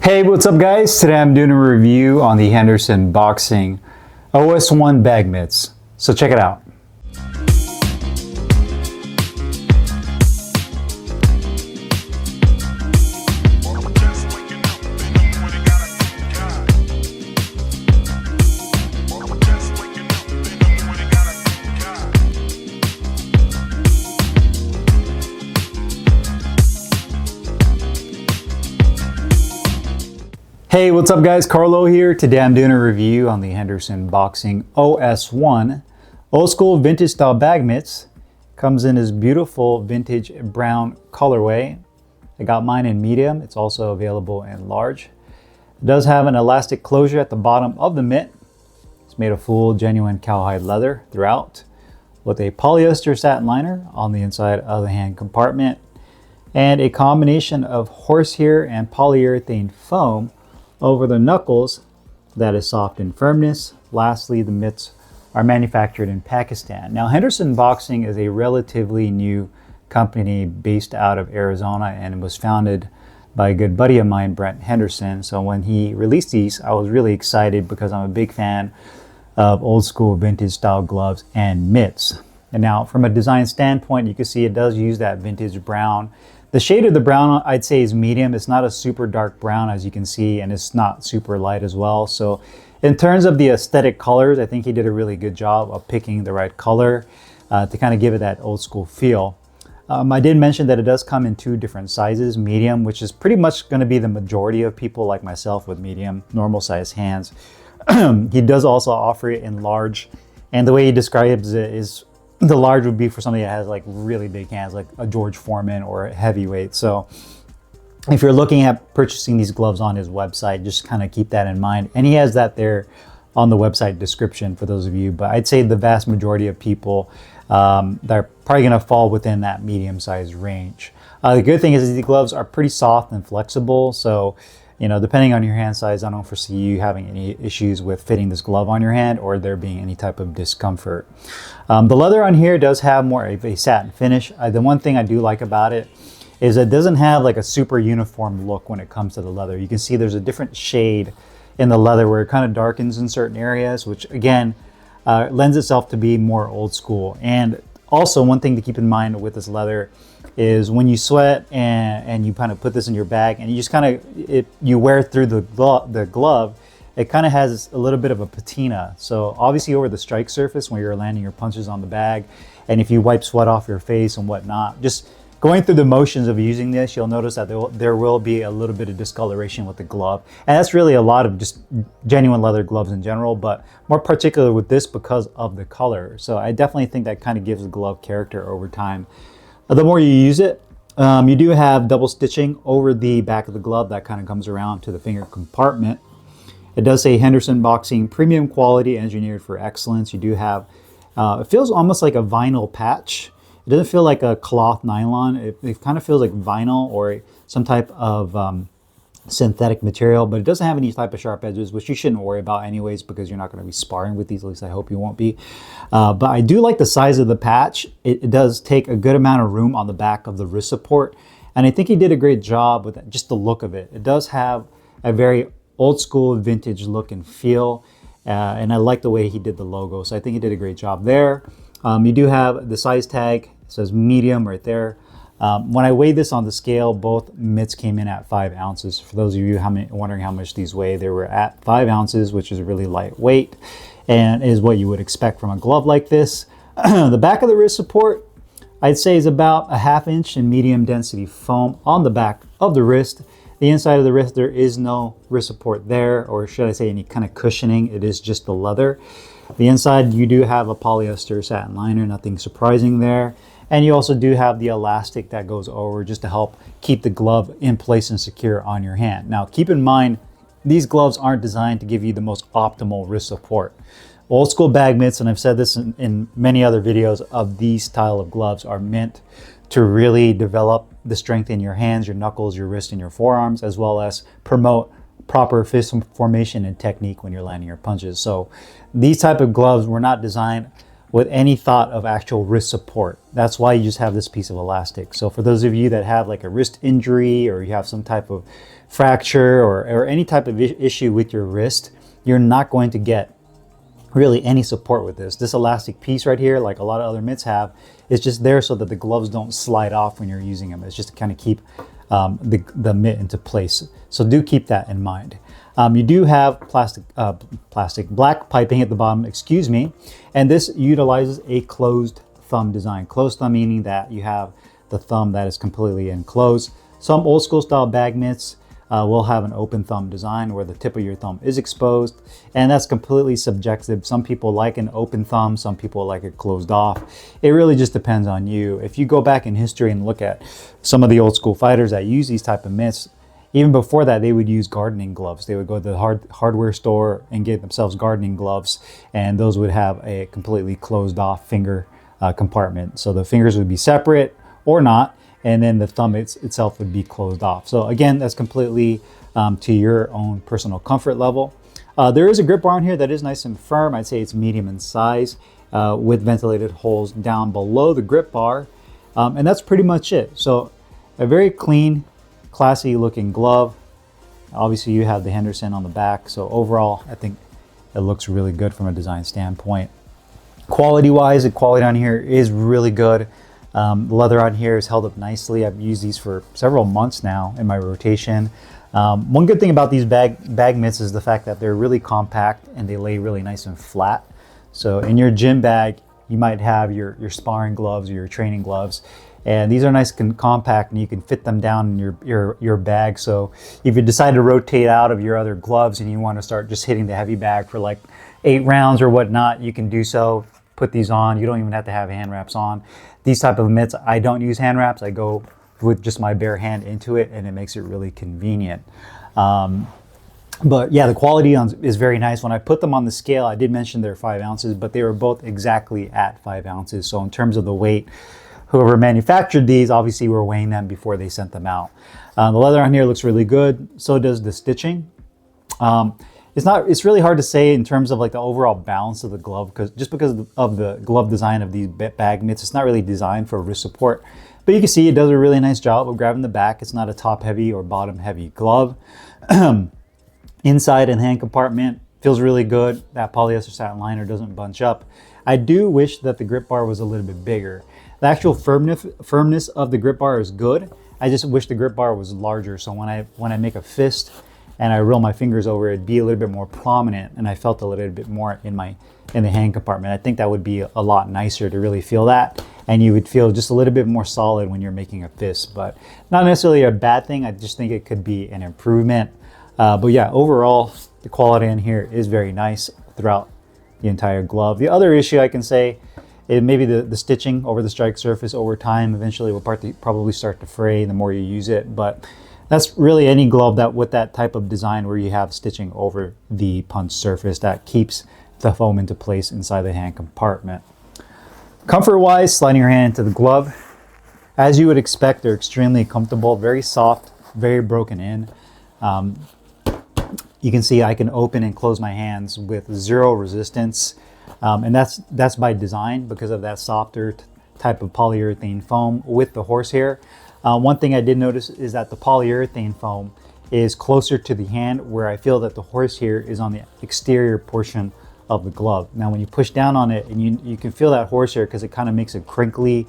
Hey, what's up guys? Today I'm doing a review on the Henderson Boxing OS-1 bag mitts. So check it out. Hey, what's up guys? Carlo here. Today I'm doing a review on the Henderson Boxing OS-1 old school vintage style bag mitts. Comes in this beautiful vintage brown colorway. I got mine in medium. It's also available in large. It does have an elastic closure at the bottom of the mitt. It's made of full genuine cowhide leather throughout with a polyester satin liner on the inside of the hand compartment and a combination of horsehair and polyurethane foam over the knuckles that is soft in firmness. Lastly, the mitts are manufactured in Pakistan. Now, Henderson Boxing is a relatively new company based out of Arizona and was founded by a good buddy of mine, Brent Henderson. So when he released these, I was really excited because I'm a big fan of old school vintage style gloves and mitts. And now from a design standpoint, you can see it does use that vintage brown. The shade of the brown, I'd say, is medium. It's not a super dark brown, as you can see, and it's not super light as well. So in terms of the aesthetic colors, I think he did a really good job of picking the right color to kind of give it that old school feel. I did mention that it does come in two different sizes, medium, which is pretty much going to be the majority of people like myself with medium, normal size hands. He does also offer it in large, and the way he describes it is the large would be for somebody that has like really big hands, like a George Foreman or a heavyweight. So if you're looking at purchasing these gloves on his website, just kind of keep that in mind. And he has that there on the website description for those of you. But I'd say the vast majority of people they're probably going to fall within that medium size range. The good thing is these gloves are pretty soft and flexible. So, you know, depending on your hand size, I don't foresee you having any issues with fitting this glove on your hand or there being any type of discomfort. The leather on here does have more of a satin finish. The one thing I do like about it is it doesn't have like a super uniform look when it comes to the leather. You can see there's a different shade in the leather where it kind of darkens in certain areas, which again lends itself to be more old school. And also one thing to keep in mind with this leather is when you sweat and you kind of put this in your bag and you just kind of, you wear through the glove, it kind of has a little bit of a patina. So obviously over the strike surface when you're landing your punches on the bag, and if you wipe sweat off your face and whatnot, just going through the motions of using this, you'll notice that there will be a little bit of discoloration with the glove. And that's really a lot of just genuine leather gloves in general, but more particular with this because of the color. So I definitely think that kind of gives the glove character over time. The more you use it, you do have double stitching over the back of the glove that kind of comes around to the finger compartment. It does say Henderson Boxing premium quality engineered for excellence. You do have, it feels almost like a vinyl patch. It doesn't feel like a cloth nylon. It kind of feels like vinyl or some type of synthetic material, but it doesn't have any type of sharp edges, which you shouldn't worry about anyways because you're not going to be sparring with these. At least I hope you won't be. But I do like the size of the patch. It does take a good amount of room on the back of the wrist support, and I think he did a great job with that, just the look of it. It does have a very old school vintage look and feel, and I like the way he did the logo, so I think he did a great job there. You do have the size tag. It says medium right there. When I weighed this on the scale, both mitts came in at 5 ounces. For those of you wondering how much these weigh, they were at 5 ounces, which is really lightweight and is what you would expect from a glove like this. The back of the wrist support, I'd say, is about a 1/2 inch in medium density foam on the back of the wrist. The inside of the wrist, there is no wrist support there, or should I say any kind of cushioning. It is just the leather. The inside, you do have a polyester satin liner, nothing surprising there. And you also do have the elastic that goes over just to help keep the glove in place and secure on your hand. Now, keep in mind, these gloves aren't designed to give you the most optimal wrist support. Old school bag mitts, and I've said this in many other videos of these style of gloves, are meant to really develop the strength in your hands, your knuckles, your wrist, and your forearms, as well as promote proper fist formation and technique when you're landing your punches. So these type of gloves were not designed with any thought of actual wrist support. That's why you just have this piece of elastic. So for those of you that have like a wrist injury or you have some type of fracture or any type of issue with your wrist, you're not going to get really any support with this. This elastic piece right here, like a lot of other mitts have, is just there so that the gloves don't slide off when you're using them. It's just to kind of keep the mitt into place. So do keep that in mind. You do have black piping at the bottom, excuse me, and this utilizes a closed thumb design. Closed thumb meaning that you have the thumb that is completely enclosed. Some old school style bag mitts will have an open thumb design where the tip of your thumb is exposed, and that's completely subjective. Some people like an open thumb, some people like it closed off. It really just depends on you. If you go back in history and look at some of the old school fighters that use these type of mitts, even before that, they would use gardening gloves. They would go to the hardware store and get themselves gardening gloves, and those would have a completely closed off finger compartment. So the fingers would be separate or not, and then the thumb itself would be closed off. So again, that's completely to your own personal comfort level. There is a grip bar on here that is nice and firm. I'd say it's medium in size with ventilated holes down below the grip bar. And that's pretty much it. So a very clean, classy looking glove. Obviously you have the Henderson on the back. So overall, I think it looks really good from a design standpoint. Quality wise, the quality on here is really good. The leather on here is held up nicely. I've used these for several months now in my rotation. One good thing about these bag mitts is the fact that they're really compact and they lay really nice and flat. So in your gym bag, you might have your sparring gloves or your training gloves, and these are nice and compact, and you can fit them down in your bag. So if you decide to rotate out of your other gloves and you want to start just hitting the heavy bag for like 8 rounds or whatnot, you can do so. Put these on. You don't even have to have hand wraps on. These type of mitts, I don't use hand wraps. I go with just my bare hand into it, and it makes it really convenient. But yeah, the quality is very nice. When I put them on the scale, I did mention they're 5 ounces, but they were both exactly at 5 ounces. So in terms of the weight, whoever manufactured these obviously were weighing them before they sent them out. The leather on here looks really good. So does the stitching. It's really hard to say in terms of like the overall balance of the glove, because of the glove design of these bag mitts. It's not really designed for wrist support, but you can see it does a really nice job of grabbing the back. It's not a top heavy or bottom heavy glove. Inside and hand compartment feels really good. That polyester satin liner doesn't bunch up. I do wish that the grip bar was a little bit bigger. The actual firmness of the grip bar is good. I just wish the grip bar was larger, so when I make a fist and I roll my fingers over, it'd be a little bit more prominent, and I felt a little bit more in the hand compartment. I think that would be a lot nicer to really feel that, and you would feel just a little bit more solid when you're making a fist, but not necessarily a bad thing. I just think it could be an improvement. But yeah, overall, the quality in here is very nice throughout the entire glove. The other issue I can say is maybe the stitching over the strike surface over time eventually will probably start to fray the more you use it, but that's really any glove that with that type of design where you have stitching over the punch surface that keeps the foam into place inside the hand compartment. Comfort-wise, sliding your hand into the glove, as you would expect, they're extremely comfortable, very soft, very broken in. You can see I can open and close my hands with zero resistance, and that's by design because of that softer type of polyurethane foam with the horsehair. One thing I did notice is that the polyurethane foam is closer to the hand, where I feel that the horsehair is on the exterior portion of the glove. Now when you push down on it, and you can feel that horsehair because it kind of makes a crinkly,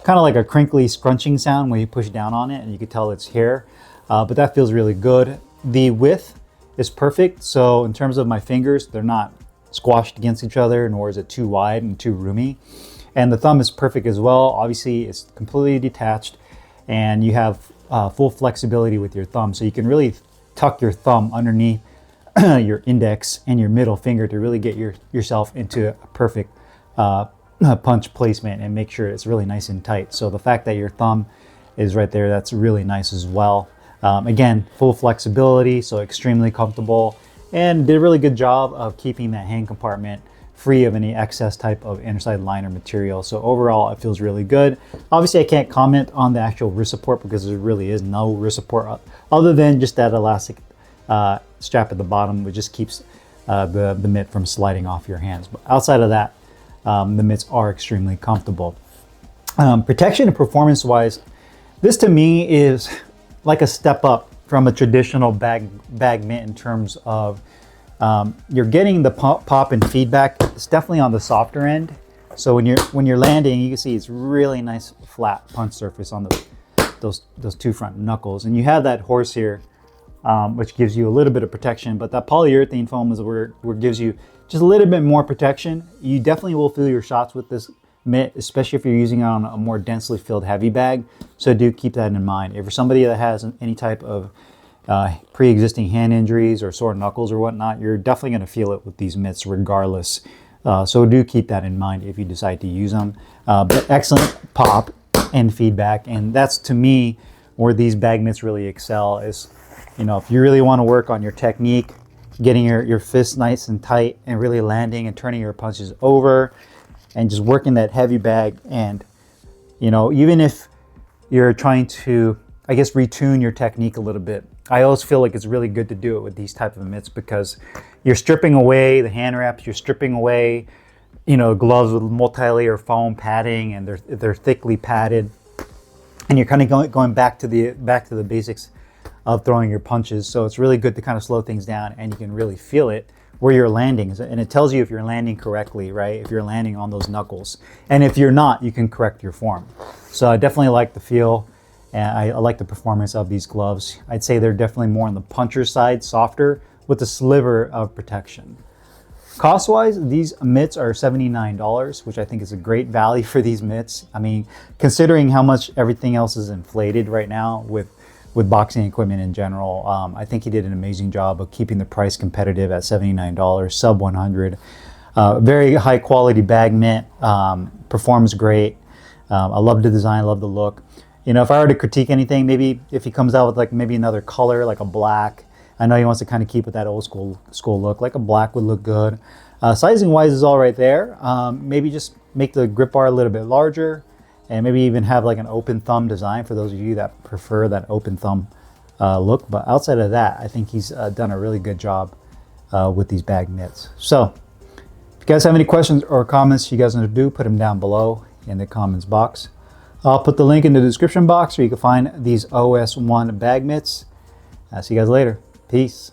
kind of like a crinkly scrunching sound when you push down on it, and you can tell it's hair, but that feels really good. The width is perfect, so in terms of my fingers, they're not squashed against each other, nor is it too wide and too roomy. And the thumb is perfect as well. Obviously it's completely detached, and you have full flexibility with your thumb, so you can really tuck your thumb underneath your index and your middle finger to really get yourself into a perfect punch placement and make sure it's really nice and tight. So the fact that your thumb is right there, that's really nice as well. Again, full flexibility, so extremely comfortable, and did a really good job of keeping that hand compartment free of any excess type of inside liner material. So overall, it feels really good. Obviously, I can't comment on the actual wrist support because there really is no wrist support other than just that elastic strap at the bottom, which just keeps the mitt from sliding off your hands. But outside of that, the mitts are extremely comfortable. Protection and performance wise, this to me is like a step up from a traditional bag mitt in terms of you're getting the pop and feedback. It's definitely on the softer end. So when you're landing, you can see it's really nice flat punch surface on those two front knuckles, and you have that horse here, which gives you a little bit of protection. But that polyurethane foam is where gives you just a little bit more protection. You definitely will feel your shots with this mitt, especially if you're using it on a more densely filled heavy bag. So do keep that in mind. If you're somebody that has any type of pre-existing hand injuries or sore knuckles or whatnot, you're definitely going to feel it with these mitts regardless. So do keep that in mind if you decide to use them. But excellent pop and feedback, and that's to me where these bag mitts really excel. Is, you know, if you really want to work on your technique, getting your fists nice and tight and really landing and turning your punches over and just working that heavy bag. And, you know, even if you're trying to, I guess, retune your technique a little bit, I always feel like it's really good to do it with these type of mitts, because you're stripping away the hand wraps, you're stripping away, you know, gloves with multi-layer foam padding, and they're thickly padded, and you're kind of going back to the basics of throwing your punches. So it's really good to kind of slow things down, and you can really feel it where you're landing, and it tells you if you're landing correctly, right? If you're landing on those knuckles, and if you're not, you can correct your form. So I definitely like the feel, and I like the performance of these gloves. I'd say they're definitely more on the puncher side, softer, with a sliver of protection. Cost-wise, these mitts are $79, which I think is a great value for these mitts. I mean, considering how much everything else is inflated right now with boxing equipment in general, I think he did an amazing job of keeping the price competitive at $79, sub 100. Very high quality bag mitt, performs great. I love the design, love the look. You know, if I were to critique anything, maybe if he comes out with like maybe another color, like a black. I know he wants to kind of keep with that old school look, like a black would look good. Sizing wise is all right there. Maybe just make the grip bar a little bit larger, and maybe even have like an open thumb design for those of you that prefer that open thumb look. But outside of that, I think he's done a really good job with these bag mitts. So if you guys have any questions or comments you guys want to do, put them down below in the comments box. I'll put the link in the description box where you can find these OS-1 bag mitts. I'll see you guys later. Peace.